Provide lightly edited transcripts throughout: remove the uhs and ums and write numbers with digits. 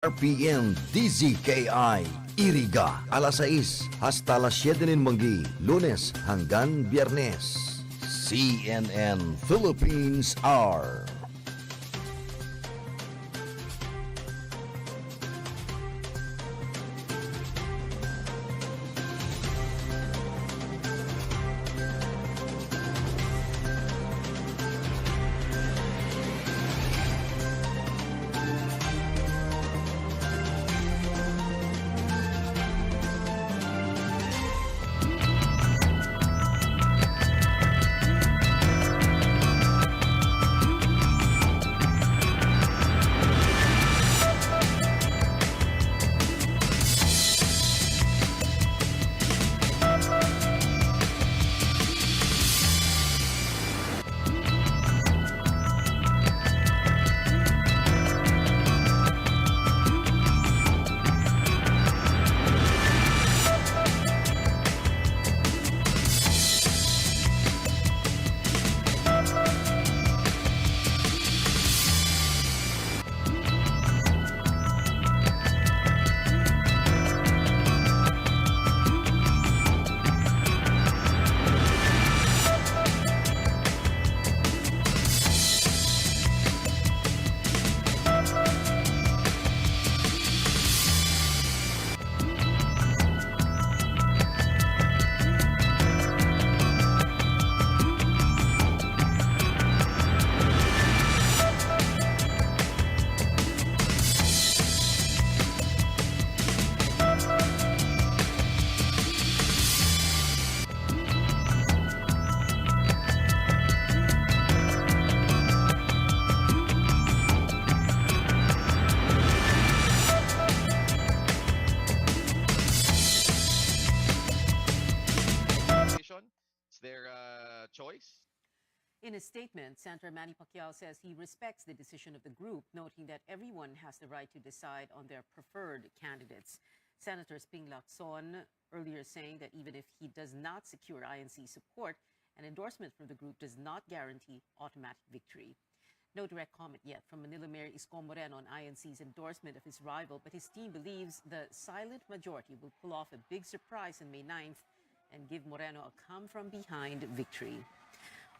RPN-DZKI-IRIGA alas 6 hasta las 7 ng manggi, Lunes hanggang Biyernes. CNN Philippines R. It's their choice. In a statement, Senator Manny Pacquiao says he respects the decision of the group, noting that everyone has the right to decide on their preferred candidates. Senator Ping Lacson earlier saying that even if he does not secure INC support, an endorsement from the group does not guarantee automatic victory. No direct comment yet from Manila Mayor Isko Moreno on INC's endorsement of his rival, but his team believes the silent majority will pull off a big surprise on May 9th and give Moreno a come-from-behind victory.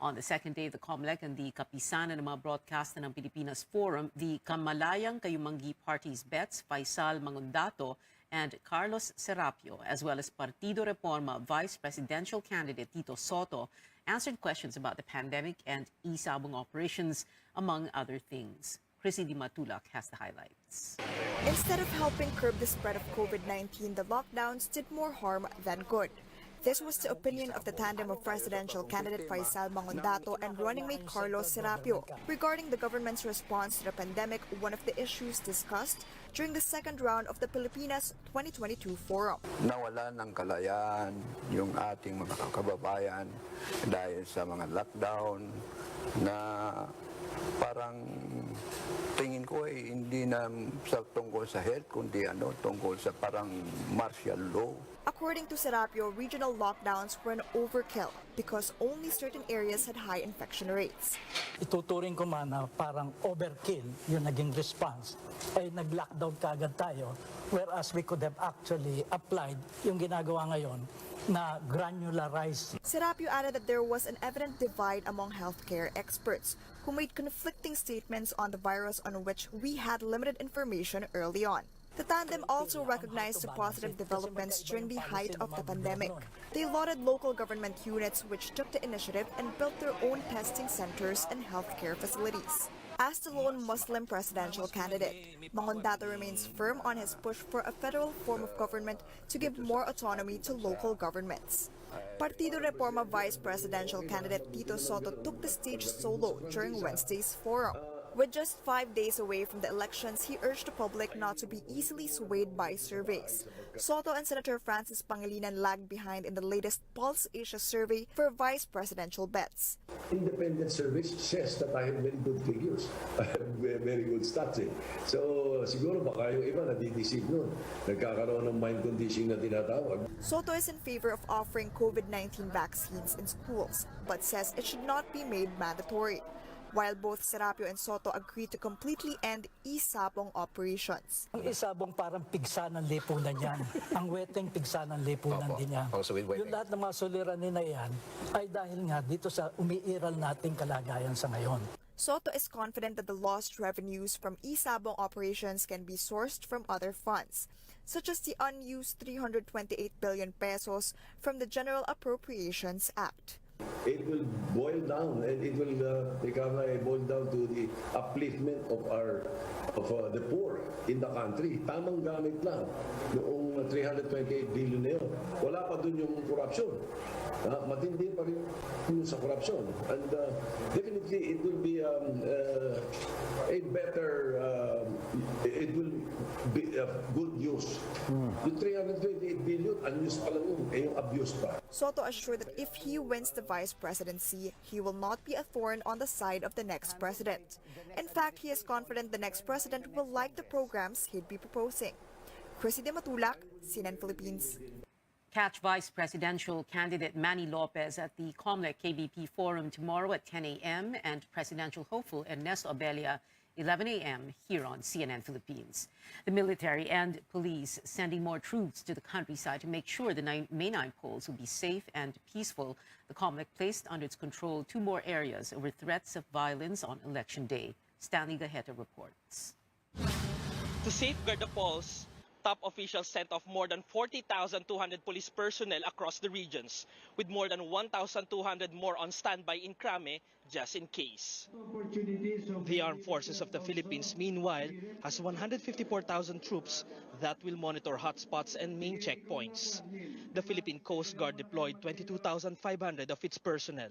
On the second day of the COMELEC and the kapisanan ng mga broadcaster ng Pilipinas Forum, the Kamalayang Kayumanggi Party's Bets, Faisal Mangundato and Carlos Serapio, as well as Partido Reforma Vice Presidential candidate Tito Soto, answered questions about the pandemic and e-sabong operations, among other things. Chrissy Di Matulak has the highlights. Instead of helping curb the spread of COVID-19, the lockdowns did more harm than good. This was the opinion of the tandem of presidential candidate Faisal Mangundato and running mate Carlos Serapio. Regarding the government's response to the pandemic, one of the issues discussed during the second round of the Pilipinas 2022 Forum. Nawala ng kalayaan yung ating mga kababayan dahil sa mga lockdown na parang tingin ko ay hindi na tungkol sa health kundi tungkol sa parang martial law. According to Serapio, regional lockdowns were an overkill because only certain areas had high infection rates. Ituturing ko man na parang overkill yung naging response ay nag-lockdown kaagad tayo, whereas we could have actually applied yung ginagawa ngayon na granularized. Serapio added that there was an evident divide among healthcare experts who made conflicting statements on the virus on which we had limited information early on. The tandem also recognized the positive developments during the height of the pandemic. They lauded local government units which took the initiative and built their own testing centers and healthcare facilities. As the lone Muslim presidential candidate, Mangundato remains firm on his push for a federal form of government to give more autonomy to local governments. Partido Reforma Vice Presidential candidate Tito Soto took the stage solo during Wednesday's forum. With just 5 days away from the elections, he urged the public not to be easily swayed by surveys. Soto and Senator Francis Pangilinan lagged behind in the latest Pulse Asia survey for vice presidential bets. Independent surveys says that I have very good figures. I have very good stats. So siguro baka yung iba nadideceive nun. Nagkakaroon ng mind conditioning na tinatawag. Soto is in favor of offering COVID-19 vaccines in schools, but says it should not be made mandatory. while both Serapio and Soto agreed to completely end isabong operations. Ang isabong parang pigsa ng lipunan yan. Ang weteng pigsa ng lipunan din yan. Also with weteng. Yung lahat ng mga suliranin na yan ay dahil nga dito sa umiiral nating kalagayan sa ngayon. Soto is confident that the lost revenues from isabong operations can be sourced from other funds, such as the unused 328 billion pesos from the General Appropriations Act. It will boil down and it will boil down to the upliftment of the poor in the country. Tamang gamit lang noong 328 billion na yun. Wala pa dun yung corruption. Matindi pa rin yung sa corruption. And definitely it will be a better, it will be a good use. Yung 328 billion, unused pa lang yun, yung abuse pa. Soto assured that if he wins the vice presidency, he will not be a thorn on the side of the next president. In fact, he is confident the next president will like the programs he'd be proposing. Chrissy De Matulak, CNN Philippines. Catch Vice Presidential candidate Manny Lopez at the COMELEC KBP Forum tomorrow at 10 a.m. and presidential hopeful Ernesto Abella 11 a.m. here on CNN Philippines. The military and police sending more troops to the countryside to make sure the May 9 polls will be safe and peaceful. The COMELEC placed under its control 2 more areas over threats of violence on Election Day. Stanley Gaheta reports. To safeguard the polls, top officials sent off more than 40,200 police personnel across the regions, with more than 1,200 more on standby in Krame just in case. The Armed Forces of the Philippines, meanwhile, has 154,000 troops that will monitor hotspots and main checkpoints. The Philippine Coast Guard deployed 22,500 of its personnel.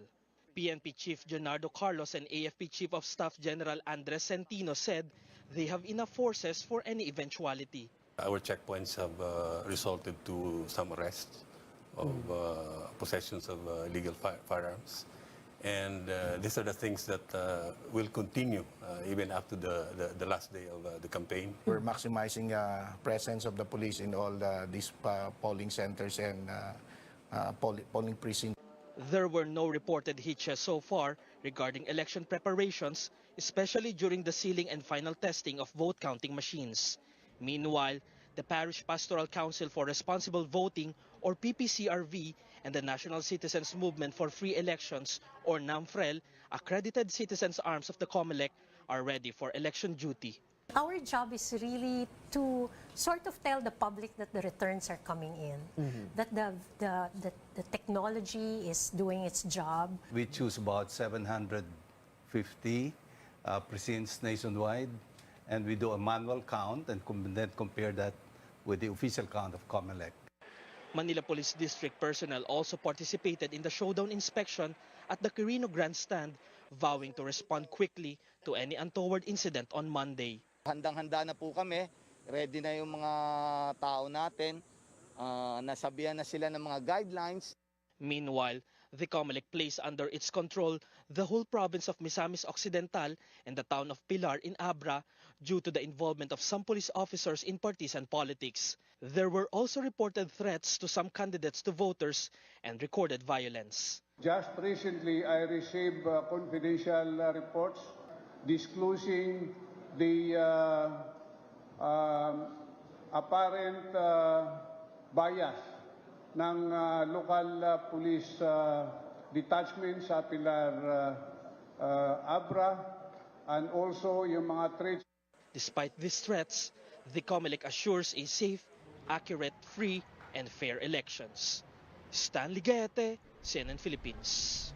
PNP Chief Leonardo Carlos and AFP Chief of Staff General Andres Centino said they have enough forces for any eventuality. Our checkpoints have resulted to some arrests of possessions of illegal firearms. And these are the things that will continue even after the last day of the campaign. We're maximizing presence of the police in all these polling centers and polling precincts. There were no reported hitches so far regarding election preparations, especially during the sealing and final testing of vote counting machines. Meanwhile, the Parish Pastoral Council for Responsible Voting, or PPCRV, and the National Citizens Movement for Free Elections, or NAMFREL, accredited citizens' arms of the COMELEC, are ready for election duty. Our job is really to sort of tell the public that the returns are coming in, that the technology is doing its job. We choose about 750 precincts nationwide, and we do a manual count and then compare that with the official count of COMELEC. Manila Police District personnel also participated in the showdown inspection at the Quirino Grandstand, vowing to respond quickly to any untoward incident on Monday. Handang-handa na po kami, ready na yung mga tao natin, nasabihan na sila ng mga guidelines. Meanwhile, the COMELEC placed under its control the whole province of Misamis Occidental and the town of Pilar in Abra due to the involvement of some police officers in partisan politics. There were also reported threats to some candidates to voters and recorded violence. Just recently, I received confidential reports disclosing the apparent bias ng local police detachment sa Pilar Abra, and also yung mga threats. Despite these threats, the COMELEC assures a safe, accurate, free, and fair elections. Stanley Gaete, CNN Philippines.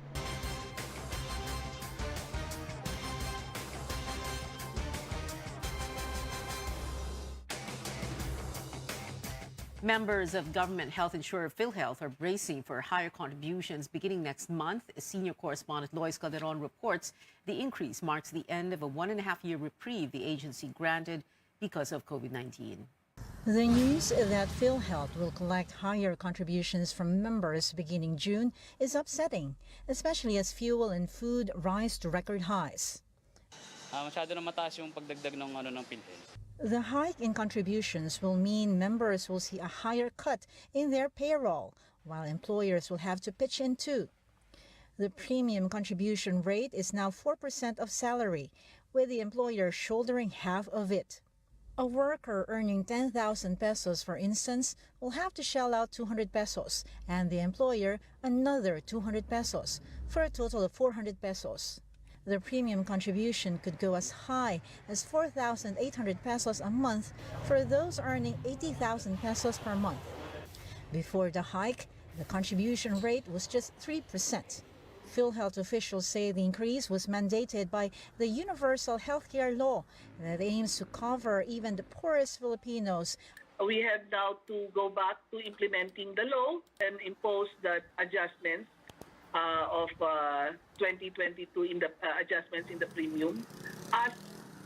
Members of government health insurer PhilHealth are bracing for higher contributions beginning next month. Senior correspondent Lois Calderon reports the increase marks the end of a 1.5-year reprieve the agency granted because of COVID-19. The news that PhilHealth will collect higher contributions from members beginning June is upsetting, especially as fuel and food rise to record highs. Masyado na mataas yung pagdagdag ng PhilHealth. The hike in contributions will mean members will see a higher cut in their payroll, while employers will have to pitch in too. The premium contribution rate is now 4% of salary, with the employer shouldering half of it. A worker earning 10,000 pesos, for instance, will have to shell out 200 pesos, and the employer another 200 pesos, for a total of 400 pesos. The premium contribution could go as high as 4,800 pesos a month for those earning 80,000 pesos per month. Before the hike, the contribution rate was just 3%. PhilHealth officials say the increase was mandated by the Universal Healthcare Law that aims to cover even the poorest Filipinos. We have now to go back to implementing the law and impose the adjustments of 2022 in the adjustments in the premium as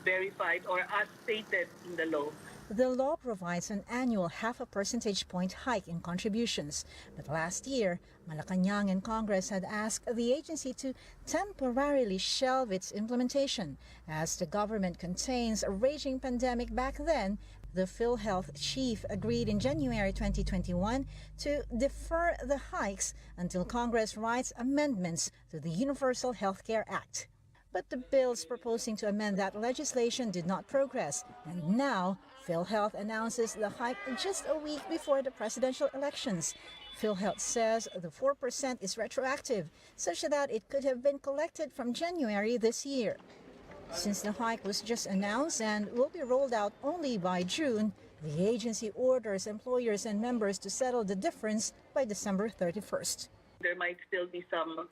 verified or as stated in the law. The law provides an annual 0.5 percentage point hike in contributions. But last year, Malacanang and Congress had asked the agency to temporarily shelve its implementation. As the government contains a raging pandemic back then, the PhilHealth chief agreed in January 2021 to defer the hikes until Congress writes amendments to the Universal Healthcare Act. But the bills proposing to amend that legislation did not progress, and now PhilHealth announces the hike just a week before the presidential elections. PhilHealth says the 4% is retroactive, such that it could have been collected from January this year. Since the hike was just announced and will be rolled out only by June, the agency orders employers and members to settle the difference by December 31st. There might still be some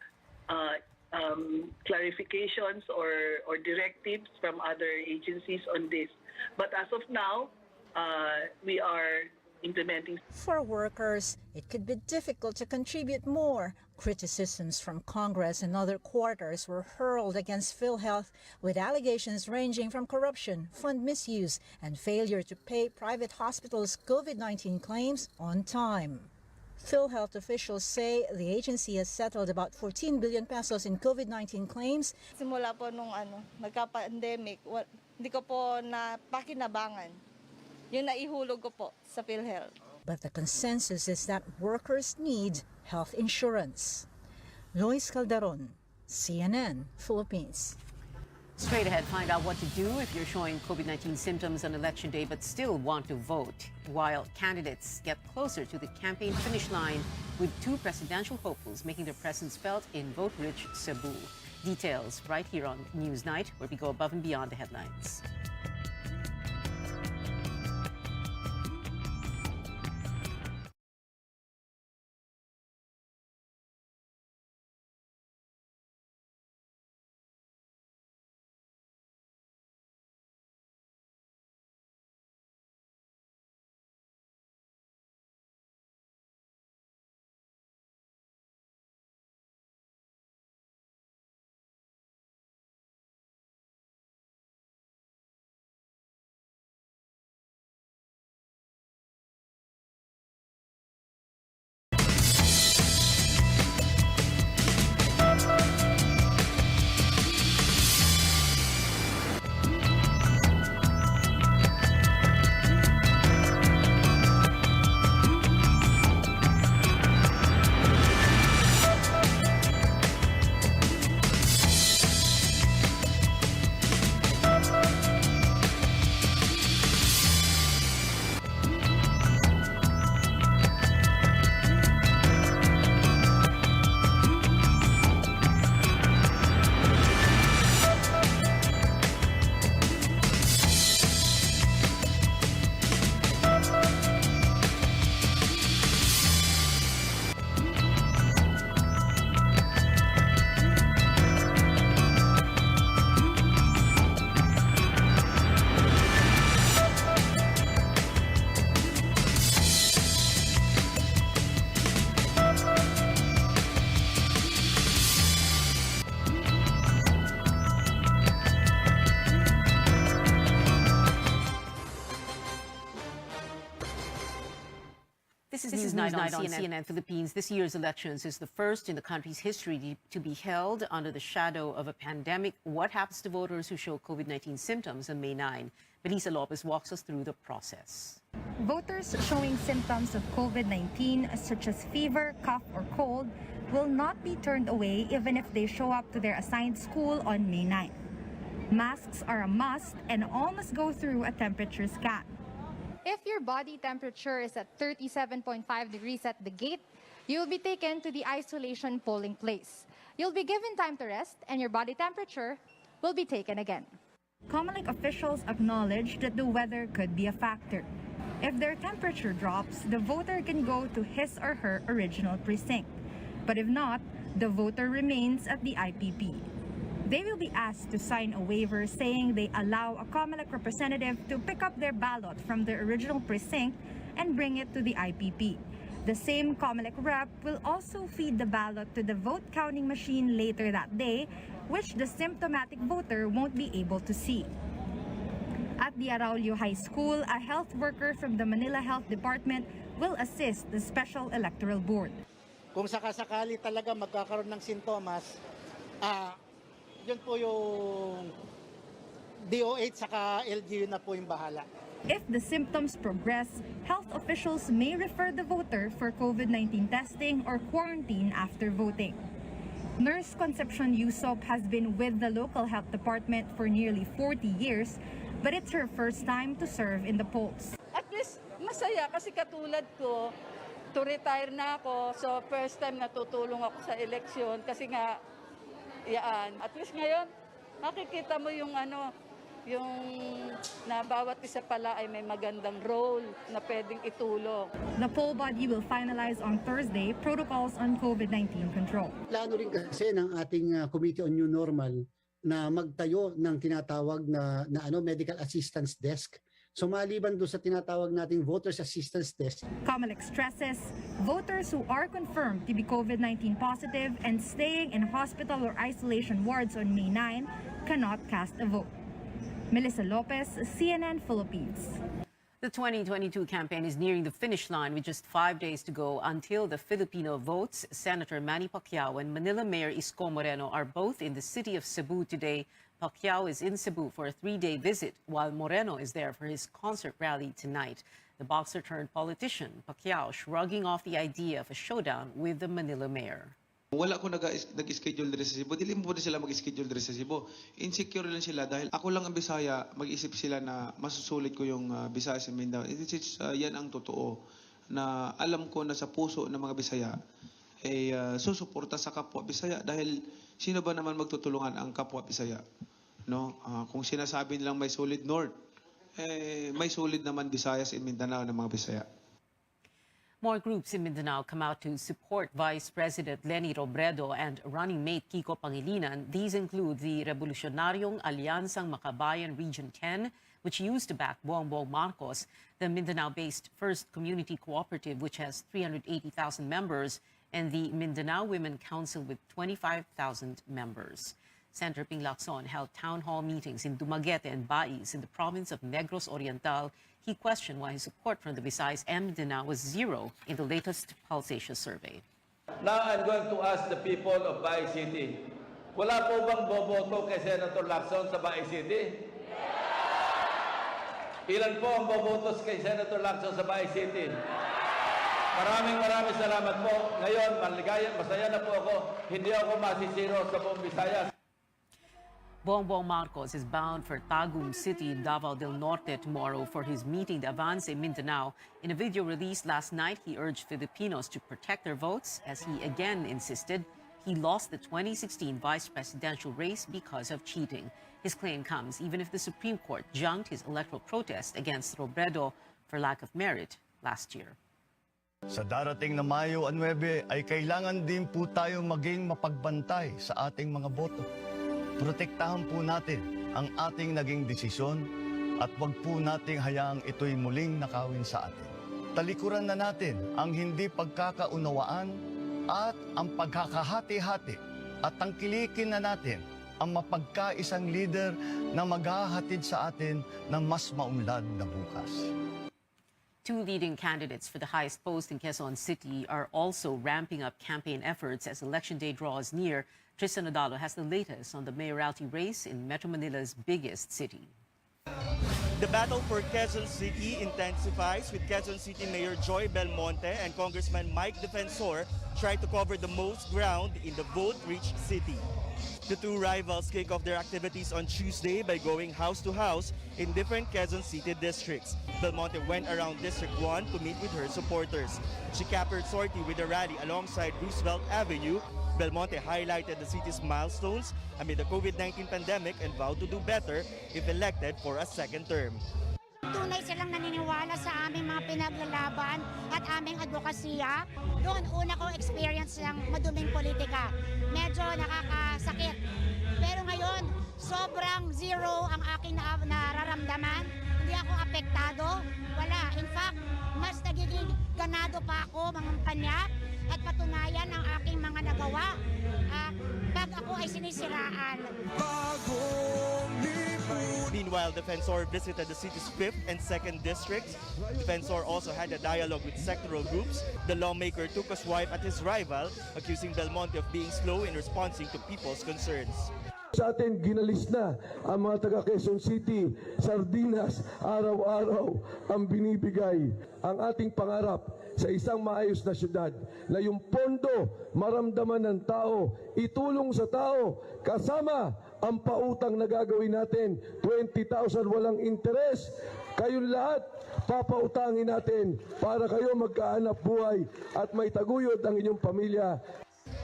clarifications or directives from other agencies on this. But as of now, we are implementing. For workers, it could be difficult to contribute more. Criticisms from Congress and other quarters were hurled against PhilHealth, with allegations ranging from corruption, fund misuse, and failure to pay private hospitals' COVID-19 claims on time. PhilHealth officials say the agency has settled about 14 billion pesos in COVID-19 claims. Simula po nung nagka-pandemic, hindi ko po napakinabangan. Yung naihulog ko po sa PhilHealth. But the consensus is that workers need health insurance. Lois Calderon, CNN, Philippines. Straight ahead, find out what to do if you're showing COVID-19 symptoms on election day but still want to vote, while candidates get closer to the campaign finish line, with two presidential hopefuls making their presence felt in vote-rich Cebu. Details right here on Newsnight, where we go above and beyond the headlines. This is Newsnight on CNN Philippines. This year's elections is the first in the country's history to be held under the shadow of a pandemic. What happens to voters who show COVID-19 symptoms on May 9? Belisa Lopez walks us through the process. Voters showing symptoms of COVID-19, such as fever, cough, or cold, will not be turned away even if they show up to their assigned school on May 9. Masks are a must and all must go through a temperature scan. If your body temperature is at 37.5 degrees at the gate, you will be taken to the isolation polling place. You'll be given time to rest and your body temperature will be taken again. COMELEC officials acknowledge that the weather could be a factor. If their temperature drops, the voter can go to his or her original precinct. But if not, the voter remains at the IPP. They will be asked to sign a waiver saying they allow a COMELEC representative to pick up their ballot from their original precinct and bring it to the IPP. The same COMELEC rep will also feed the ballot to the vote counting machine later that day, which the symptomatic voter won't be able to see. At the Araulio High School, a health worker from the Manila Health Department will assist the Special Electoral Board. Kung sakasakali talaga magkakaroon ng sintomas, yun po yung DOH saka LGU na po yung bahala. If the symptoms progress, health officials may refer the voter for COVID-19 testing or quarantine after voting. Nurse Concepcion Yusop has been with the local health department for nearly 40 years, but it's her first time to serve in the polls. At least masaya kasi katulad ko, to retire na ako, so first time natutulong ako sa eleksyon kasi nga, yaan. At least ngayon, makikita mo yung yung na bawat isa pala ay may magandang role na pwedeng itulong. The poll body will finalize on Thursday protocols on COVID-19 control. Plano rin kasi ng ating Committee on New Normal na magtayo ng tinatawag na medical assistance desk. So maliban doon sa tinatawag nating voters assistance desk. COMELEC stresses voters who are confirmed to be COVID-19 positive and staying in hospital or isolation wards on May 9 cannot cast a vote. Melissa Lopez, CNN Philippines. The 2022 campaign is nearing the finish line with just 5 days to go until the Filipino votes. Senator Manny Pacquiao and Manila Mayor Isko Moreno are both in the city of Cebu today. Pacquiao is in Cebu for a 3-day visit, while Moreno is there for his concert rally tonight. The boxer turned politician, Pacquiao, shrugging off the idea of a showdown with the Manila Mayor. Wala ko nag-schedule diri sa Cebu. Dili mo din sila mag-schedule diri sa Cebu. Insecure lang sila dahil ako lang ang Bisaya, mag-isip sila na masusulit ko yung Bisaya sa Mindanao. Yan ang totoo na alam ko na sa puso ng mga Bisaya ay susuporta sa kapwa Bisaya dahil sino ba naman magtutulungan ang kapwa Bisaya? No? Kung sinasabi nilang may solid North, may solid naman Visayas in Mindanao ng mga Bisaya. More groups in Mindanao come out to support Vice President Leni Robredo and running mate Kiko Pangilinan. These include the Revolucionaryong Alyansang Makabayan Region 10, which used to back Bongbong Marcos, the Mindanao-based First Community Cooperative, which has 380,000 members, and the Mindanao Women Council with 25,000 members. Senator Ping Lacson held town hall meetings in Dumaguete and Bais in the province of Negros Oriental. He questioned why his support from the Visayas and Mindanao was zero in the latest Pulsation survey. Now I'm going to ask the people of Bais City. Wala po bang boboto kay Senator Lacson sa Bais City? Ilan po ang bobotos kay Senator Lacson sa Bais City? Maraming salamat po. Ngayon, masaya na po ako. Hindi ako masisiro sa buong Visayas. Bongbong Marcos is bound for Tagum City in Davao del Norte tomorrow for his meeting the Avance Mindanao. In a video released last night, he urged Filipinos to protect their votes as he again insisted he lost the 2016 vice presidential race because of cheating. His claim comes even if the Supreme Court junked his electoral protest against Robredo for lack of merit last year. Sa darating na Mayo 9 ay kailangan din po tayo maging mapagbantay sa ating mga boto. Protektahan po natin ang ating naging desisyon at wag po nating hayaang ito'y muling nakawin sa atin. Talikuran na natin ang hindi pagkakaunawaan at ang pagkakahati-hati at tangkilikin na natin ang mapagkaisang leader na maghahatid sa atin ng mas maunlad na bukas. Two leading candidates for the highest post in Quezon City are also ramping up campaign efforts as Election Day draws near. Tristan Odalo has the latest on the mayoralty race in Metro Manila's biggest city. The battle for Quezon City intensifies with Quezon City Mayor Joy Belmonte and Congressman Mike Defensor try to cover the most ground in the vote-rich city. The two rivals kick off their activities on Tuesday by going house to house in different Quezon City districts. Belmonte went around District 1 to meet with her supporters. She capped her sortie with a rally alongside Roosevelt Avenue. Belmonte highlighted the city's milestones amid the COVID-19 pandemic and vowed to do better if elected for a second term. Tunay silang naniniwala sa aming mga pinaglalaban at aming advokasya. Doon, una kong experience ng maduming politika. Medyo nakakasakit. Pero ngayon, sobrang zero ang aking nararamdaman. Hindi ako apektado. Wala. In fact, mas nagiging ganado pa ako mangampanya at patunayan ang aking mga nagawa pag ako ay sinisiraan. Meanwhile, Defensor visited the city's 5th and 2nd districts. Defensor also had a dialogue with sectoral groups. The lawmaker took a swipe at his rival, accusing Belmonte of being slow in responding to people's concerns. Sa atin, ginalis na ang mga taga Quezon City, sardinas, araw-araw ang binibigay. Ang ating pangarap sa isang maayos na syudad na yung pondo maramdaman ng tao, itulong sa tao, kasama ang pautang na gagawin natin, 20,000 walang interes. Kayong lahat, papautangin natin para kayo magkahanap buhay at may taguyod ang inyong pamilya.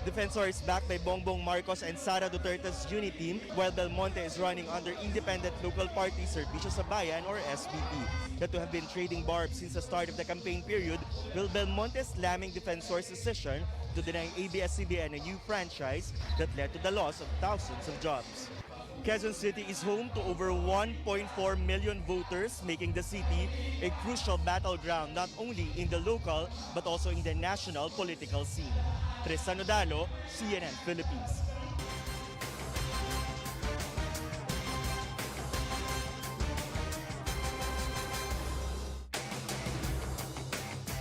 Defensor is backed by Bongbong Marcos and Sara Duterte's unity team, while Belmonte is running under independent local party Servicio sa Bayan or SBP. That to have been trading barbs since the start of the campaign period, will Belmonte slamming Defensor's decision to deny ABS-CBN a new franchise that led to the loss of thousands of jobs. Quezon City is home to over 1.4 million voters, making the city a crucial battleground not only in the local but also in the national political scene. Tristan Odalo, CNN Philippines.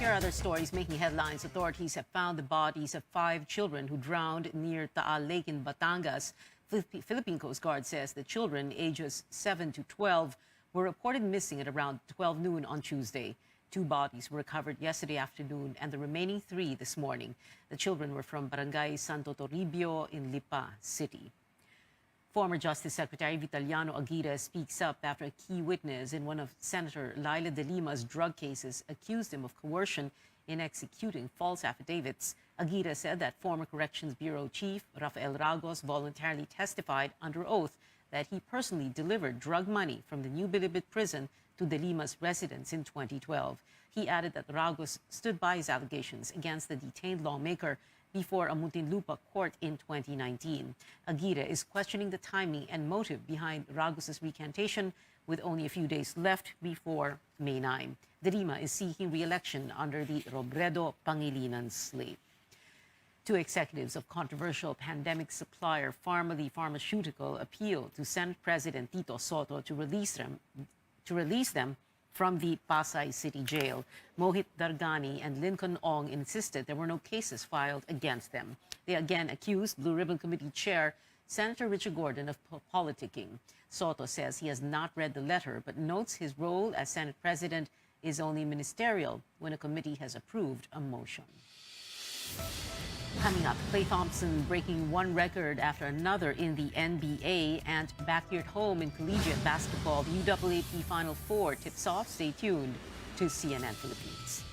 Here are other stories making headlines. Authorities have found the bodies of 5 children who drowned near Taal Lake in Batangas. Philippine Coast Guard says the children, ages 7 to 12, were reported missing at around 12 noon on Tuesday. 2 bodies were recovered yesterday afternoon and the remaining 3 this morning. The children were from Barangay Santo Toribio in Lipa City. Former Justice Secretary Vitaliano Aguirre speaks up after a key witness in one of Senator Laila de Lima's drug cases accused him of coercion in executing false affidavits. Aguirre said that former Corrections Bureau Chief Rafael Ragos voluntarily testified under oath that he personally delivered drug money from the New Bilibid prison to de Lima's residence in 2012. He added that Ragos stood by his allegations against the detained lawmaker before a Muntinlupa court in 2019. Aguirre is questioning the timing and motive behind Ragos' recantation with only a few days left before May 9. De Lima is seeking re-election under the Robredo Pangilinan slate. 2 executives of controversial pandemic supplier Pharmally Pharmaceutical appealed to Senate President Tito Soto to release them from the Pasay City Jail. Mohit Dargani and Lincoln Ong insisted there were no cases filed against them. They again accused Blue Ribbon Committee Chair Senator Richard Gordon of politicking. Soto says he has not read the letter but notes his role as Senate President is only ministerial when a committee has approved a motion. Coming up, Klay Thompson breaking one record after another in the NBA, and back here at home in collegiate basketball, the UAAP Final Four tips off. Stay tuned to CNN Philippines.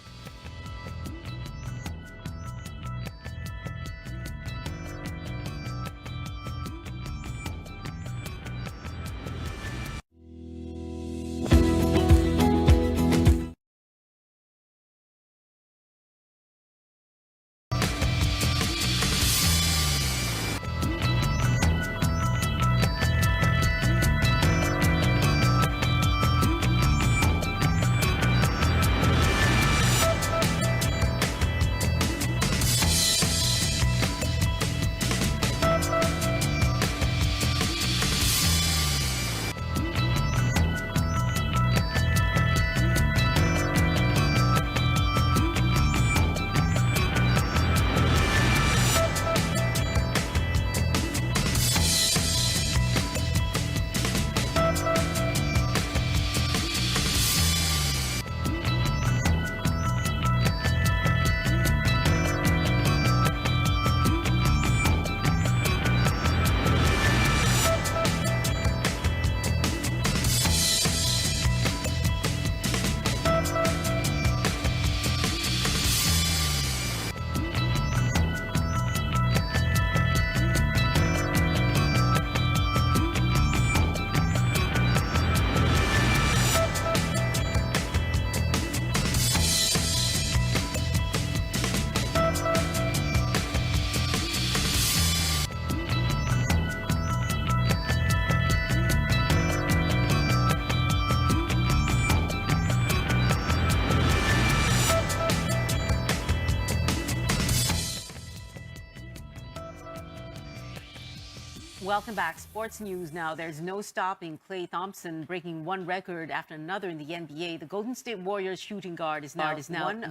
Welcome back. Sports news now. There's no stopping Klay Thompson breaking one record after another in the NBA. The Golden State Warriors shooting guard is now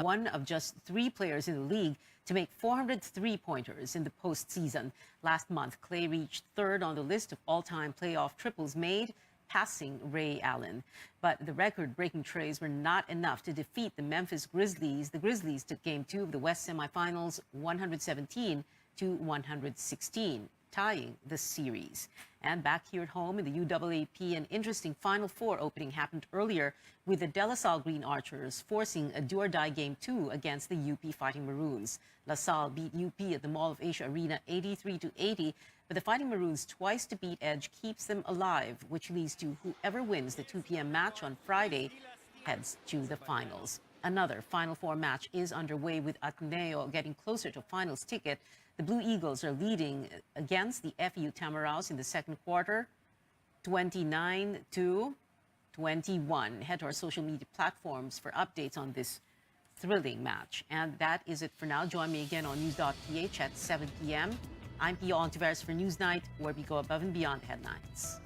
one of just 3 players in the league to make 400 three-pointers in the postseason. Last month, Klay reached 3rd on the list of all-time playoff triples made, passing Ray Allen. But the record-breaking trays were not enough to defeat the Memphis Grizzlies. The Grizzlies took Game 2 of the West semifinals 117-116. Tying the series. And back here at home in the UAAP, an interesting Final Four opening happened earlier with the De La Salle Green Archers forcing a do-or-die Game 2 against the UP Fighting Maroons. La Salle beat UP at the Mall of Asia Arena 83-80, but the Fighting Maroons' twice-to-beat edge keeps them alive, which leads to whoever wins the 2 p.m. match on Friday heads to the finals. Another Final Four match is underway with Ateneo getting closer to finals ticket. The Blue Eagles are leading against the FEU Tamaraos in the second quarter, 29-21. Head to our social media platforms for updates on this thrilling match. And that is it for now. Join me again on news.ph at 7 p.m. I'm Pio Honteveros for Newsnight, where we go above and beyond the headlines.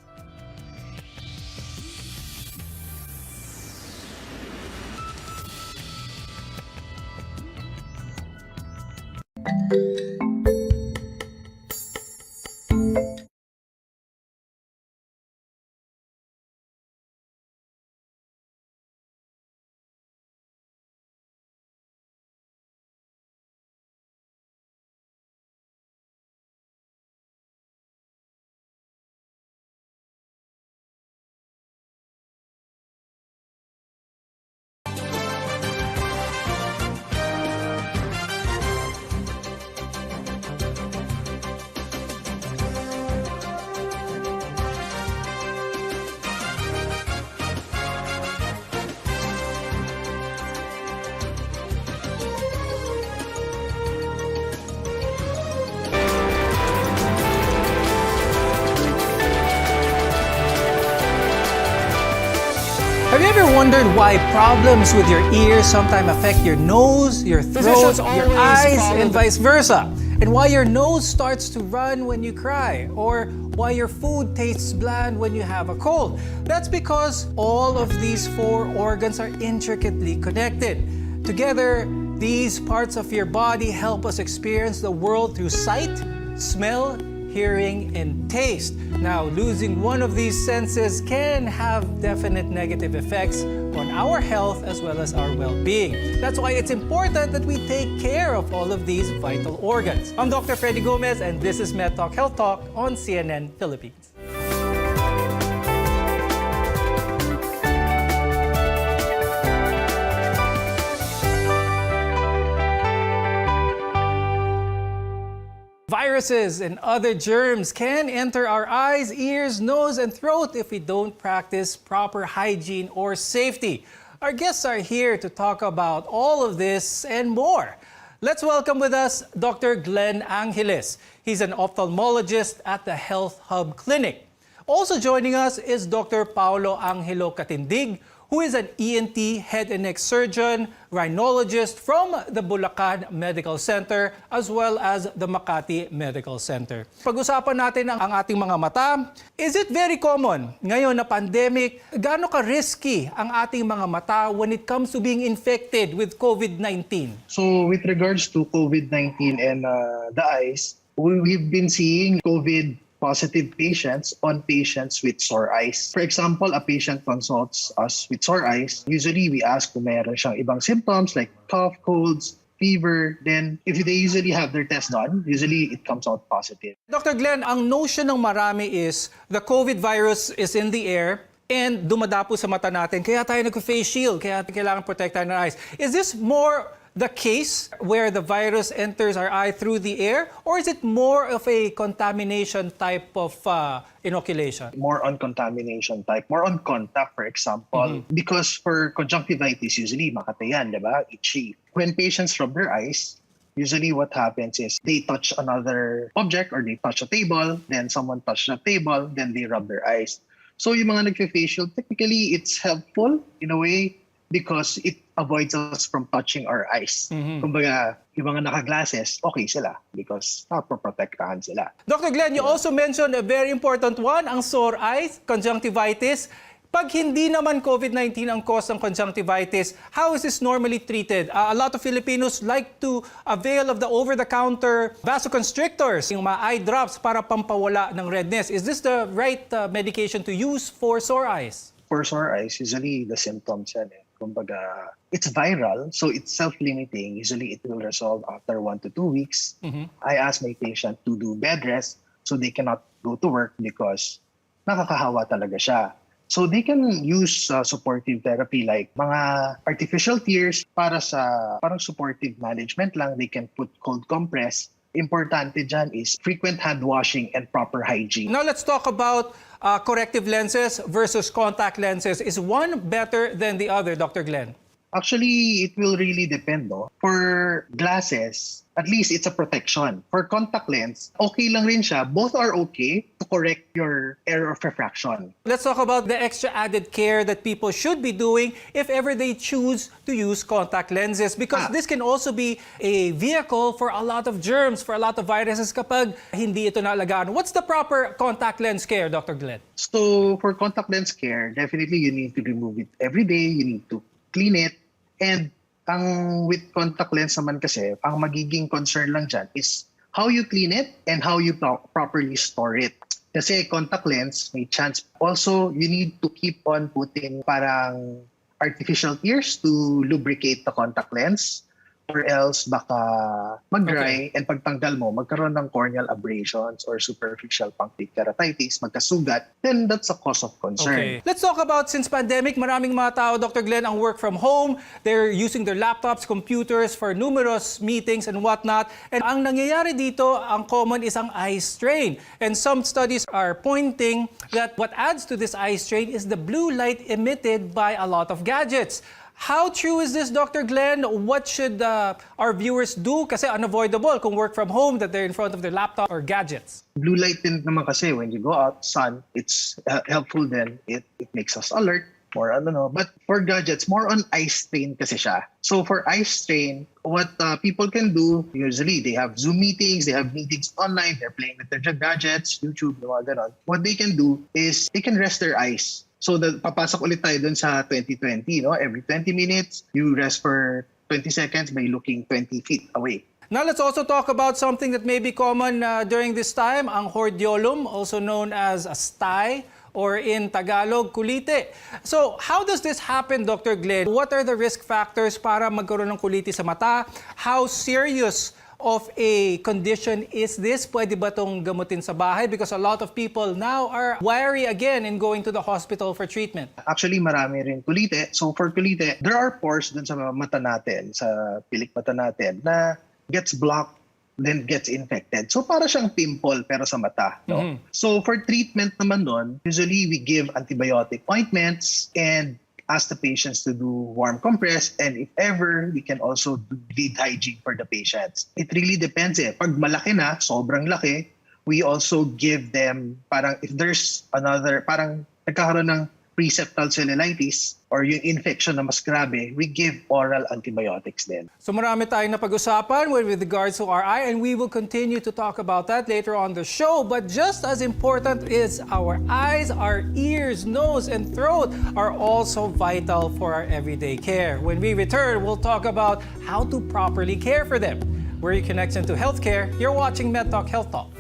Have you ever wondered why problems with your ears sometimes affect your nose, your throat, your eyes, and vice versa? And why your nose starts to run when you cry? Or why your food tastes bland when you have a cold? That's because all of these 4 organs are intricately connected. Together, these parts of your body help us experience the world through sight, smell, hearing, and taste. Now, losing one of these senses can have definite negative effects on our health as well as our well-being. That's why it's important that we take care of all of these vital organs. I'm Dr. Freddy Gomez, and this is MedTalk Health Talk on CNN Philippines. Viruses and other germs can enter our eyes, ears, nose, and throat if we don't practice proper hygiene or safety. Our guests are here to talk about all of this and more. Let's welcome with us Dr. Glenn Angeles. He's an ophthalmologist at the Health Hub Clinic. Also joining us is Dr. Paulo Angelo Catindig, who is an ENT head and neck surgeon, rhinologist from the Bulacan Medical Center as well as the Makati Medical Center. Pag-usapan natin ang ating mga mata. Is it very common ngayon na pandemic? Gaano ka-risky ang ating mga mata when it comes to being infected with COVID-19? So with regards to COVID-19 and the eyes, we've been seeing COVID positive patients on patients with sore eyes. For example, a patient consults us with sore eyes. Usually, we ask kung mayroon siyang ibang symptoms like cough, colds, fever. Then, if they usually have their test done, usually it comes out positive. Dr. Glenn, ang notion ng marami is the COVID virus is in the air and dumadapo sa mata natin. Kaya tayo nag-face shield, kaya kailangan protektahan ng eyes. Is this more the case where the virus enters our eye through the air, or is it more of a contamination type of inoculation? More on contamination type, more on contact, for example. Because for conjunctivitis, usually makatayan, diba? Itchy. When patients rub their eyes, usually what happens is they touch another object or they touch a table, then someone touched the table, then they rub their eyes. So yung mga nagfe-facial, technically it's helpful in a way because it avoids us from touching our eyes. Kumbaga, yung mga naka-glasses, okay sila because napoprotektahan sila. Dr. Glenn, you also mentioned a very important one, ang sore eyes, conjunctivitis. Pag hindi naman COVID-19 ang cause ng conjunctivitis, how is this normally treated? A lot of Filipinos like to avail of the over-the-counter vasoconstrictors, yung mga eye drops para pampawala ng redness. Is this the right medication to use for sore eyes? For sore eyes, usually the symptoms yan kumbaga, it's viral, so it's self-limiting. Usually it will resolve after 1 to 2 weeks. I ask my patient to do bed rest so they cannot go to work because nakakahawa talaga siya. So they can use supportive therapy like mga artificial tears para sa parang supportive management lang. They can put cold compress. Importante dyan is frequent hand washing and proper hygiene. Now let's talk about corrective lenses versus contact lenses. Is one better than the other, Dr. Glenn? Actually, it will really depend. No? For glasses, at least it's a protection. For contact lens, okay lang rin siya. Both are okay to correct your error of refraction. Let's talk about the extra added care that people should be doing if ever they choose to use contact lenses, because this can also be a vehicle for a lot of germs, for a lot of viruses kapag hindi ito naalagaan. What's the proper contact lens care, Dr. Glenn? So for contact lens care, definitely you need to remove it every day. You need to clean it. And with contact lens naman kasi, ang magiging concern lang dyan is how you clean it and how you properly store it. Kasi contact lens, may chance. Also, you need to keep on putting parang artificial tears to lubricate the contact lens, or else baka mag-dry and pagtanggal mo, magkaroon ng corneal abrasions or superficial punctate keratitis, magkasugat, then that's a cause of concern. Okay. Let's talk about, since pandemic, maraming mga tao, Dr. Glenn, ang work from home. They're using their laptops, computers for numerous meetings and whatnot. And ang nangyayari dito, ang common is ang eye strain. And some studies are pointing that what adds to this eye strain is the blue light emitted by a lot of gadgets. How true is this, Dr. Glenn? What should our viewers do? Kasi unavoidable kung work from home that they're in front of their laptop or gadgets. Blue light din naman kasi when you go out, sun, it's helpful then. It makes us alert or I don't know. But for gadgets, more on eye strain kasi siya. So for eye strain, what people can do, usually they have Zoom meetings, they have meetings online, they're playing with their gadgets, YouTube, mga ganon. What they can do is they can rest their eyes. So papasok ulit tayo dun sa 2020, no? Every 20 minutes, you rest for 20 seconds by looking 20 feet away. Now let's also talk about something that may be common during this time, ang hordeolum, also known as a sty, or in Tagalog, kulite. So how does this happen, Dr. Glenn? What are the risk factors para magkaroon ng kulite sa mata? How serious of a condition is this? Pwede ba itong gamutin sa bahay? Because a lot of people now are wary again in going to the hospital for treatment. Actually, marami rin kulite. So for kulite, there are pores dun sa mata natin, sa pilik mata natin, na gets blocked, then gets infected. So para siyang pimple pero sa mata. No? So for treatment naman nun, usually we give antibiotic ointments and ask the patients to do warm compress, and if ever, we can also do bleed hygiene for the patients. It really depends eh. Pag malaki na, sobrang laki, we also give them, parang if there's another, parang nagkakaroon ng preseptal cellulitis or yung infection na mas grabe, we give oral antibiotics then. So marami tayong napag-usapan with regards to our eye, and we will continue to talk about that later on the show. But just as important is our eyes, our ears, nose, and throat are also vital for our everyday care. When we return, we'll talk about how to properly care for them. We're your connection to healthcare. You're watching MedTalk Health Talk.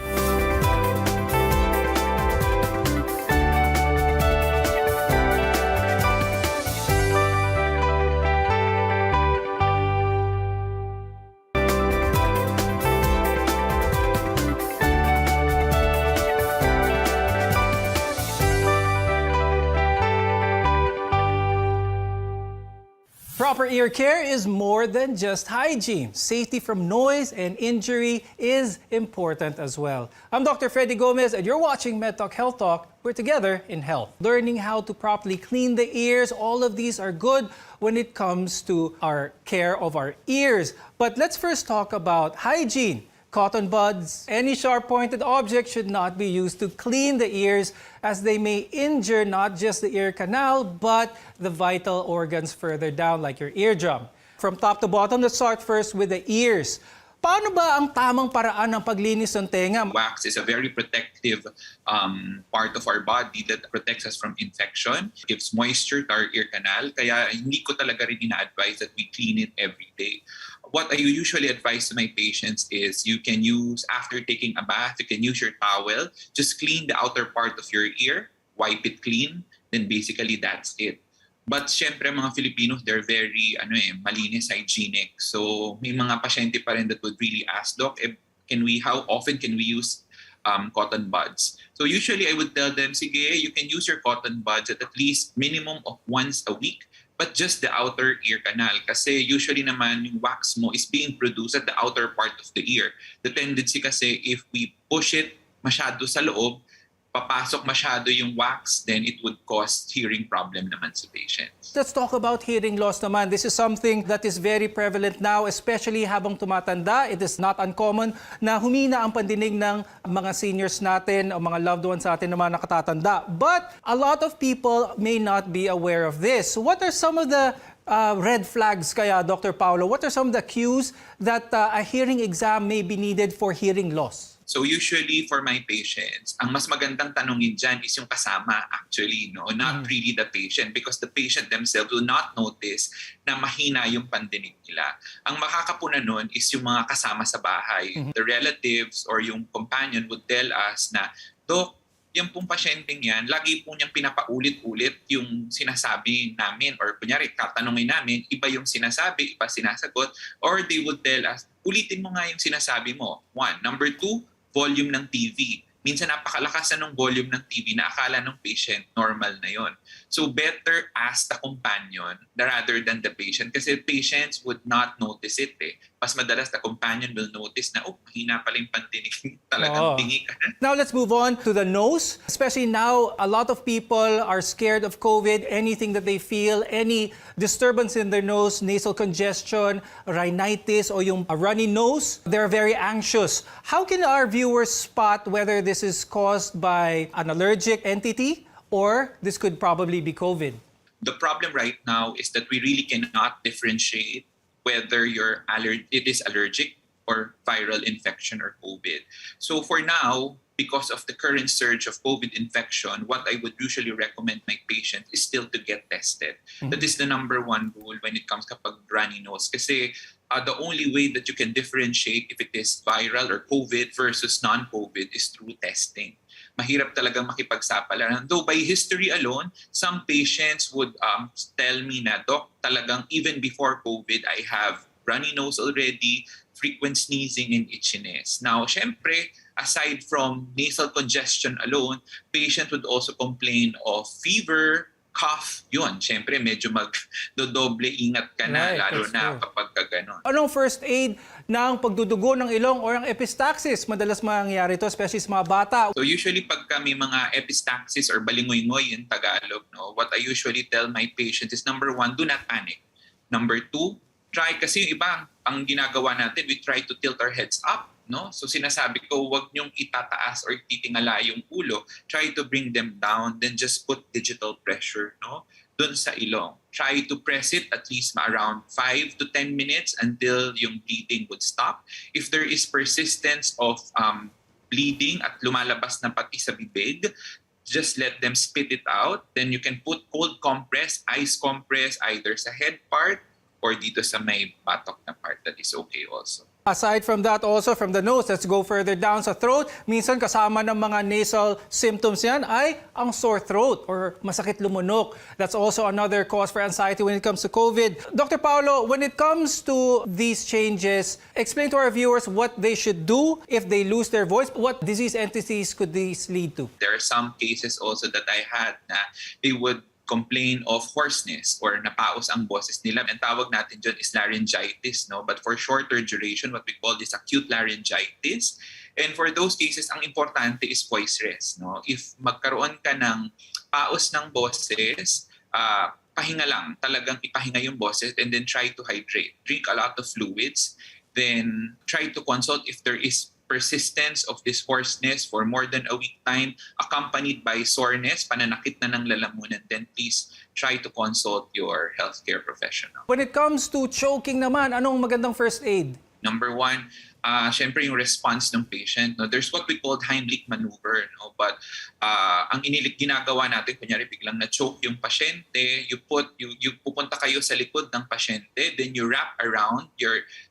Proper ear care is more than just hygiene. Safety from noise and injury is important as well. I'm Dr. Freddy Gomez, and you're watching MedTalk Health Talk. We're together in health. Learning how to properly clean the ears, all of these are good when it comes to our care of our ears. But let's first talk about hygiene. cotton buds. Any sharp-pointed object should not be used to clean the ears, as they may injure not just the ear canal, but the vital organs further down, like your eardrum. From top to bottom, let's start first with the ears. Paano ba ang tamang paraan ng paglinis ng tenga? Wax is a very protective part of our body that protects us from infection, gives moisture to our ear canal, kaya hindi ko talaga rin ina-advise that we clean it every day. What I usually advise to my patients is you can use, after taking a bath, you can use your towel, just clean the outer part of your ear, wipe it clean, then basically that's it. But syempre mga Filipinos, they're very malinis, hygienic. So may mga pasyente pa rin that would really ask, Doc, how often can we use cotton buds? So usually I would tell them, sige, you can use your cotton buds at least minimum of once a week, but just the outer ear canal. Kasi usually naman yung wax mo is being produced at the outer part of the ear. The tendency kasi if we push it masyado sa loob, papasok masyado yung wax, then it would cause hearing problem naman sa patients. Let's talk about hearing loss naman. This is something that is very prevalent now, especially habang tumatanda. It is not uncommon na humina ang pandinig ng mga seniors natin o mga loved ones natin na mga nakatatanda. But a lot of people may not be aware of this. What are some of the red flags kaya, Dr. Paulo? What are some of the cues that a hearing exam may be needed for hearing loss? So usually for my patients, ang mas magandang tanongin dyan is yung kasama actually, no? Not really the patient, because the patient themselves will not notice na mahina yung pandinig nila. Ang makakapuna nun is yung mga kasama sa bahay. The relatives or yung companion would tell us na, Doc, yung pong pasyenteng yan, lagi po niyang pinapaulit-ulit yung sinasabi namin, or kunyari, tatanungin namin, iba yung sinasabi, iba sinasagot, or they would tell us, ulitin mo nga yung sinasabi mo. One. Number two, volume ng TV. Minsan napakalakas na ng volume ng TV na akala ng patient normal na yon. So better ask the companion rather than the patient, kasi patients would not notice it eh. Mas madalas the companion will notice na, mahina pala yung pandinig, talagang bingi ka na. Now let's move on to the nose. Especially now, a lot of people are scared of COVID. Anything that they feel, any disturbance in their nose, nasal congestion, rhinitis, o yung runny nose, they're very anxious. How can our viewers spot whether this is caused by an allergic entity or this could probably be COVID? The problem right now is that we really cannot differentiate whether it is allergic or viral infection or COVID. So for now, because of the current surge of COVID infection, what I would usually recommend my patient is still to get tested. That is the number one rule when it comes kapag runny nose. Kasi the only way that you can differentiate if it is viral or COVID versus non-COVID is through testing. Mahirap talagang makipagsapalaran. Though by history alone, some patients would tell me na, Doc, talagang even before COVID, I have runny nose already, frequent sneezing and itchiness. Now, syempre, aside from nasal congestion alone, patient would also complain of fever, cough, yun. Syempre, medyo magdodoble ingat ka na, lalo na kapag gano'n. Anong first aid ng pagdudugo ng ilong or ang epistaxis? Madalas mangyayari ito, especially sa mga bata. So usually pag kami mga epistaxis or balingoy-ngoy in Tagalog, no, what I usually tell my patients is, number one, do not panic. Number two, try, kasi yung iba, ang ginagawa natin, we try to tilt our heads up. No? So sinasabi ko, huwag niyong itataas or titingala yung ulo. Try to bring them down, then just put digital pressure, no? Dun sa ilong. Try to press it at least around 5 to 10 minutes until yung bleeding would stop. If there is persistence of bleeding at lumalabas na pati sa bibig, just let them spit it out. Then you can put cold compress, ice compress, either sa head part or dito sa may batok na part. That is okay also. Aside from that, also from the nose, let's go further down sa throat. Minsan kasama ng mga nasal symptoms yan ay ang sore throat or masakit lumunok. That's also another cause for anxiety when it comes to COVID. Dr. Paulo, when it comes to these changes, explain to our viewers what they should do if they lose their voice. What disease entities could these lead to? There are some cases also that I had na they would complain of hoarseness or napaos ang boses nila. Ang tawag natin dyan is laryngitis, no? But for shorter duration, what we call this acute laryngitis. And for those cases, ang importante is voice rest, no? If magkaroon ka ng paos ng boses, pahinga lang, talagang ipahinga yung boses and then try to hydrate. Drink a lot of fluids then try to consult if there is persistence of this hoarseness for more than a week time, accompanied by soreness, pananakit na ng lalamunan, then please try to consult your healthcare professional. When it comes to choking naman, anong magandang first aid? Number one, syempre yung response ng patient. No? There's what we call Heimlich maneuver. No? But ang ginagawa natin, kunyari biglang na-choke yung pasyente, you pupunta kayo sa likod ng pasyente, then you wrap around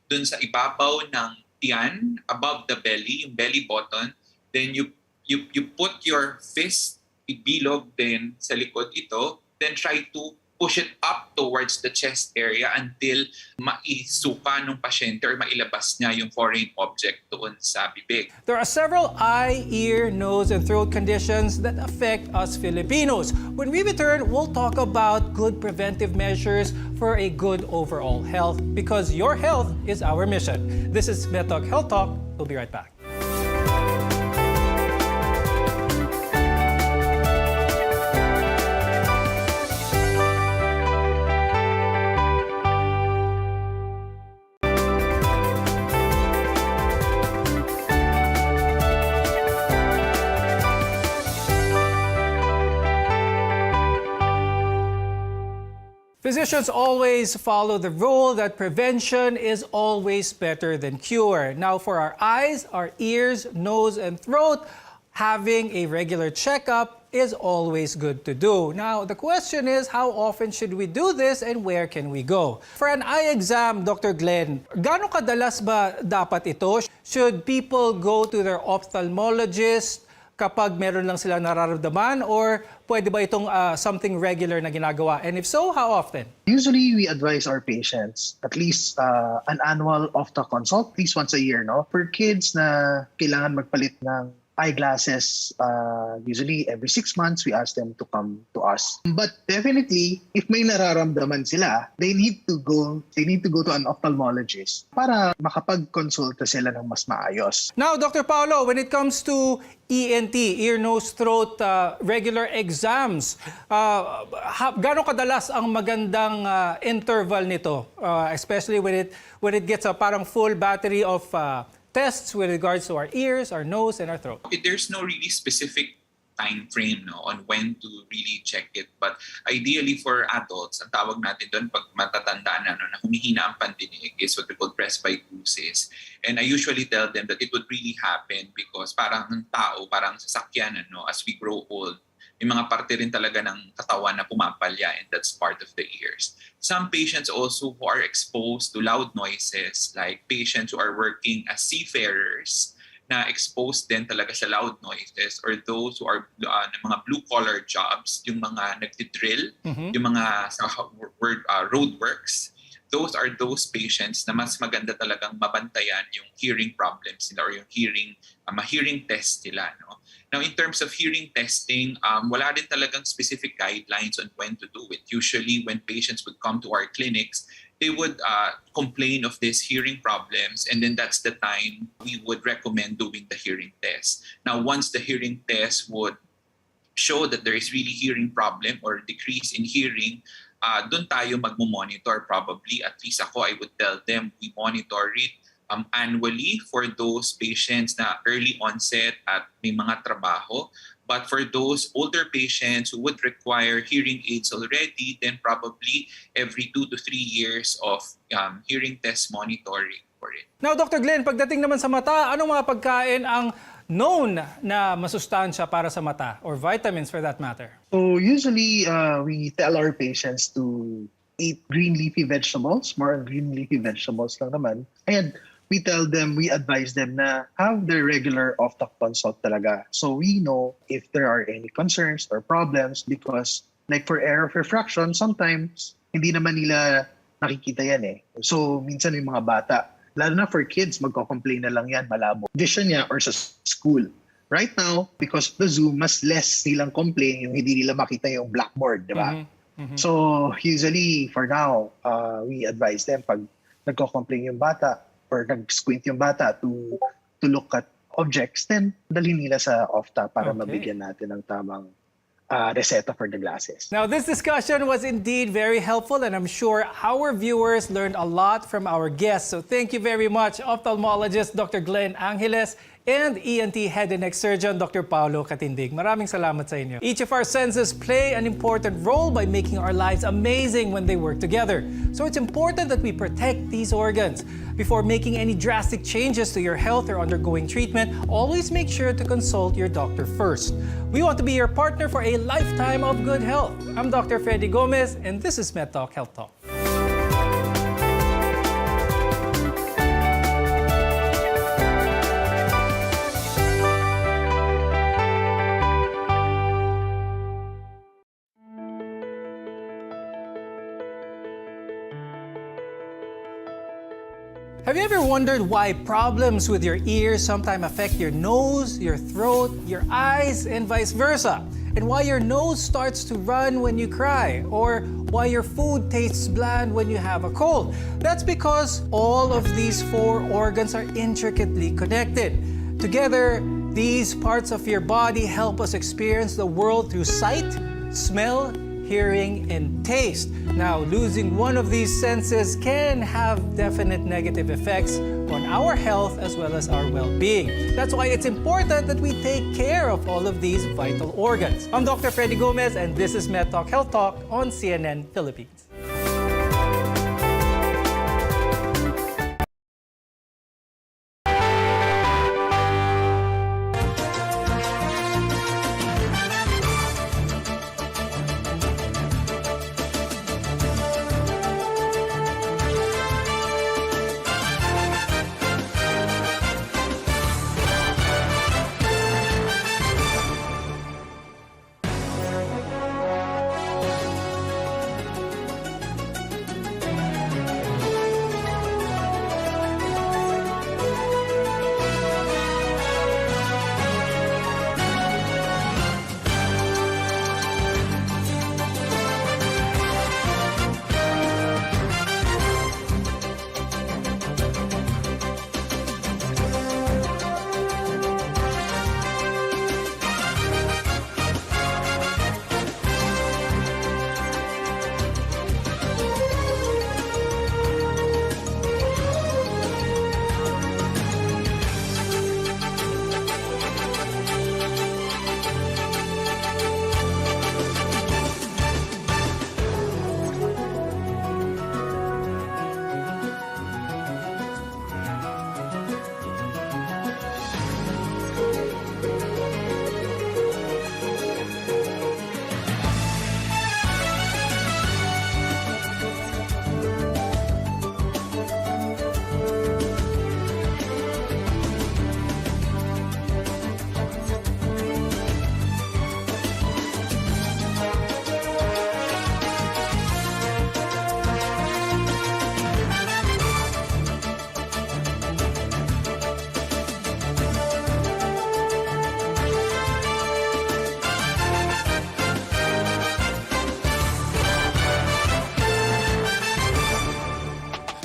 dun sa ibabaw ng tiyan, above the belly, yung belly button, then you put your fist, ibilog din sa likod ito, then try to push it up towards the chest area until maisuka ng pasyente or mailabas niya yung foreign object doon sa bibig. There are several eye, ear, nose, and throat conditions that affect us Filipinos. When we return, we'll talk about good preventive measures for a good overall health, because your health is our mission. This is MedTalk Health Talk. We'll be right back. Physicians always follow the rule that prevention is always better than cure. Now, for our eyes, our ears, nose, and throat, having a regular checkup is always good to do. Now, the question is, how often should we do this and where can we go? For an eye exam, Dr. Glenn, gaano kadalas ba dapat ito? Should people go to their ophthalmologist kapag meron lang sila nararamdaman, or pwede ba itong something regular na ginagawa? And if so, how often? Usually, we advise our patients at least an annual ophthalmic consult, at least once a year. No? For kids na kailangan magpalit ng eyeglasses, usually every 6 months, we ask them to come to us. But definitely, if may nararamdaman sila, they need to go to an ophthalmologist para makapag-consulta sila ng mas maayos. Now, Dr. Paolo, when it comes to ENT, ear, nose, throat, regular exams, gaano kadalas ang magandang interval nito? Especially when it gets a parang full battery of tests with regards to our ears, our nose, and our throat. There's no really specific time frame on when to really check it. But ideally for adults, ang tawag natin doon pag matatanda na humihina ang pandinig is what we call presbycusis. And I usually tell them that it would really happen because parang ng tao, parang sasakyan as we grow old, may mga parte rin talaga ng katawan na pumapalya, and that's part of the ears. Some patients also who are exposed to loud noises, like patients who are working as seafarers na exposed din talaga sa loud noises, or those who are mga blue-collar jobs, yung mga nagdidrill, yung mga roadworks. Those are those patients na mas maganda talagang mabantayan yung hearing problems nila or yung hearing test nila. No? Now, in terms of hearing testing, wala rin talagang specific guidelines on when to do it. Usually, when patients would come to our clinics, they would complain of these hearing problems, and then that's the time we would recommend doing the hearing test. Now, once the hearing test would show that there is really hearing problem or decrease in hearing, doon tayo magmo-monitor probably. At least ako, I would tell them we monitor it annually for those patients na early onset at may mga trabaho. But for those older patients who would require hearing aids already, then probably every 2 to 3 years of hearing test monitoring for it. Now, Dr. Glenn, pagdating naman sa mata, anong mga pagkain ang known na masustansya para sa mata, or vitamins for that matter? So usually, we tell our patients to eat green leafy vegetables, more green leafy vegetables lang naman. And we advise them na have their regular ophthalmic consult talaga. So we know if there are any concerns or problems, because like for error of refraction, sometimes hindi naman nila nakikita yan eh. So minsan yung mga bata, lalo na for kids, magko-complain na lang yan, malabo vision niya or sa school. Right now, because of the Zoom, mas less nilang complain yung hindi nila makita yung blackboard, di ba? So usually for now, we advise them pag nagko-complain yung bata or nag-squint yung bata to look at objects, then dalhin nila sa ophtha para mabigyan natin ng tamang reseta for the glasses. Now, this discussion was indeed very helpful, and I'm sure our viewers learned a lot from our guests. So thank you very much, ophthalmologist Dr. Glenn Angeles and ENT Head and Neck Surgeon Dr. Paolo Catindig. Maraming salamat sa inyo. Each of our senses play an important role by making our lives amazing when they work together. So it's important that we protect these organs. Before making any drastic changes to your health or undergoing treatment, always make sure to consult your doctor first. We want to be your partner for a lifetime of good health. I'm Dr. Freddy Gomez, and this is MedTalk Health Talk. Have you ever wondered why problems with your ears sometimes affect your nose, your throat, your eyes, and vice versa? And why your nose starts to run when you cry? Or why your food tastes bland when you have a cold? That's because all of these 4 organs are intricately connected. Together, these parts of your body help us experience the world through sight, smell, hearing, and taste. Now, losing one of these senses can have definite negative effects on our health as well as our well-being. That's why it's important that we take care of all of these vital organs. I'm Dr. Freddy Gomez, and this is MedTalk Health Talk on CNN Philippines.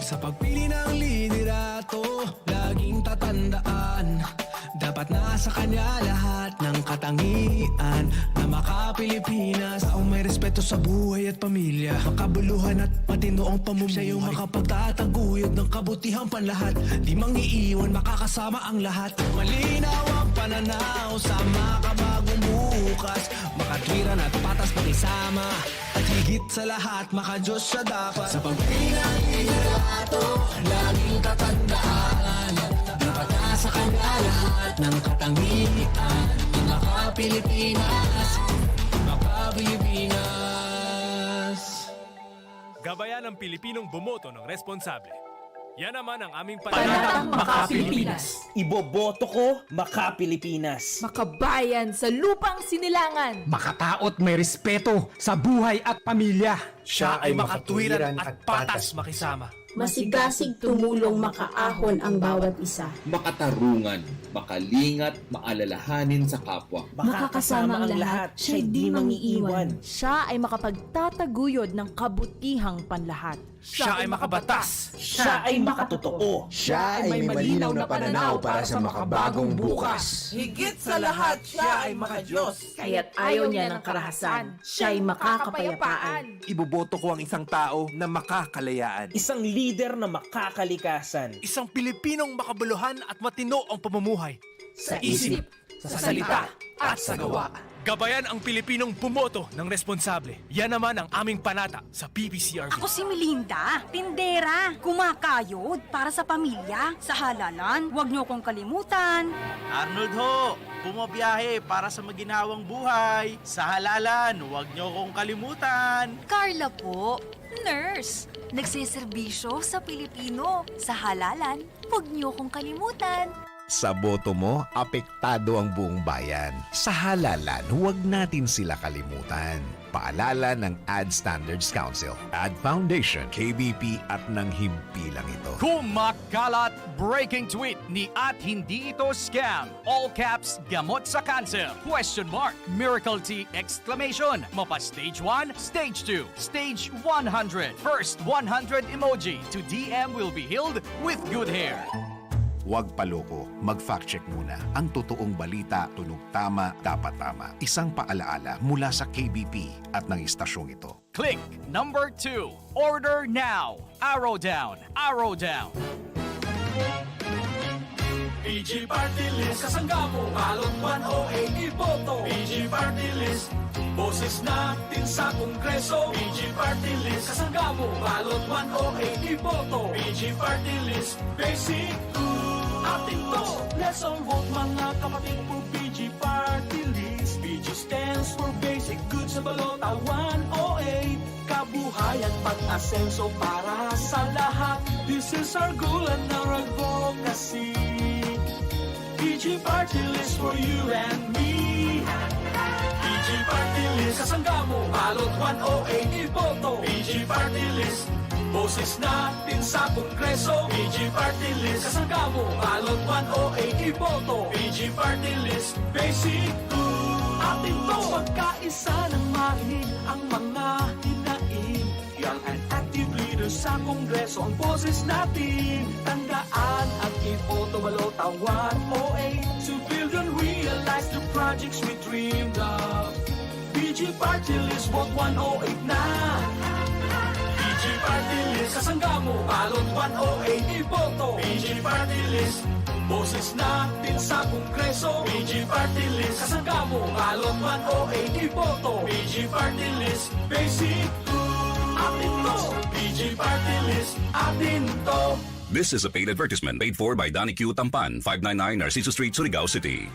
Sa pagpili ng liderato, laging tatandaan, dapat nasa kanya lahat ng katangian na maka-Pilipinas. Taong may respeto sa buhay at pamilya, makabuluhan at matino ang pamumuhay. Siya yung makapagtataguyod ng kabutihang panlahat, di mangiiwan, makakasama ang lahat. Malinaw ang pananaw sa makabagong bukas, makatwiran at patas pakisama, at higit sa lahat, maka-Diyos siya dapat. Sa pagpili ng liderato, laging tatandaan, dapat nasa kanya lahat ng katangian. Maka-Pilipinas, maka-Pilipinas. Gabayan ng Pilipinong bumoto ng responsable. Yan naman ang aming Panatang Maka-Pilipinas. Iboboto ko Maka-Pilipinas. Makabayan sa lupang sinilangan. Makataot may respeto sa buhay at pamilya. Siya ay makatwiran at patas makisama. Masigasig tumulong makaahon ang bawat isa. Makatarungan, makalingat, maalalahanin sa kapwa. Makakasama ang lahat, siya'y di mangiiwan. Siya ay makapagtataguyod ng kabutihang panlahat. Siya ay makabatas. Siya ay makatotoo. Siya ay may malinaw na pananaw para sa makabagong bukas. Higit sa lahat, siya ay makadiyos. Kaya't ayaw niya ng karahasan. Siya'y makakapayapaan. Iboboto ko ang isang tao na makakalayaan. Isang leader na makakalikasan. Isang Pilipinong makabuluhan at matino ang pamumuhay. Sa isip, sa salita, at sa gawa. Gabayan ang Pilipinong bumoto ng responsable. Yan naman ang aming panata sa PPCRB. Ako si Melinda, tindera, kumakayod para sa pamilya. Sa halalan, huwag niyo kong kalimutan. Arnold ho, bumabiyahe para sa maginhawang buhay. Sa halalan, huwag niyo kong kalimutan. Carla po, nurse, nagsiservisyo sa Pilipino. Sa halalan, huwag niyo kong kalimutan. Sa boto mo, apektado ang buong bayan. Sa halalan, huwag natin sila kalimutan. Paalala ng Ad Standards Council, Ad Foundation, KBP at ng himpilang ito. Kumakalat breaking tweet ni at hindi ito scam. All caps, gamot sa cancer. Question mark. Miracle tea exclamation. Mapa stage 1, stage 2, stage 100. First 100 emoji to DM will be healed with good hair. Huwag paloko, mag-fact check muna. Ang totoong balita, tunog tama, dapat tama. Isang paalaala mula sa KBP at ng istasyong ito. Click number 2. Order now. Arrow down. Arrow down. PG Party List, kasangga mo, balot 108 iboto. PG Party List, boses natin sa Kongreso. PG Party List, kasangga mo, balot 108 iboto. PG Party List, basic atin to. Let's all vote mga kapatid for PG Party List. PG stands for basic goods sa balota 108. Kabuhayan pag-asenso para sa lahat. This is our goal and our advocacy. PG Party List for you and me. PG Party List, kasangga mo, balot 108 iboto. PG Party List, boses natin sa Kongreso. PG Party List, kasangga mo, balot 108 iboto. PG Party List, basic good. Atin to, magkaisa ng marinig ang mga hinaing. Young and active leaders sa Kongreso, ang boses natin. Tandaan at iboto, balota 108. To build and realize the projects we dreamed of. PG Party List, vote 108 na. PG Party List, kasangga mo, balot 108 iboto. PG Party List, boses natin sa Kongreso. PG Party List, kasangga mo, balot 108 iboto. PG Party List, basic good. Atin to, PG Party List, atin to. This is a paid advertisement paid for by Donnie Q. Tampan, 599 Narciso Street, Surigao City.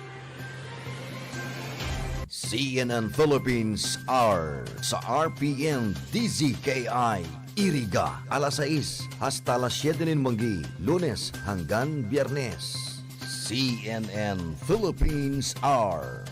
CNN Philippines are sa RPN-DZKI-IRIGA alas 6 hasta alas 7 ng manggi, Lunes hanggang Biyernes. CNN Philippines are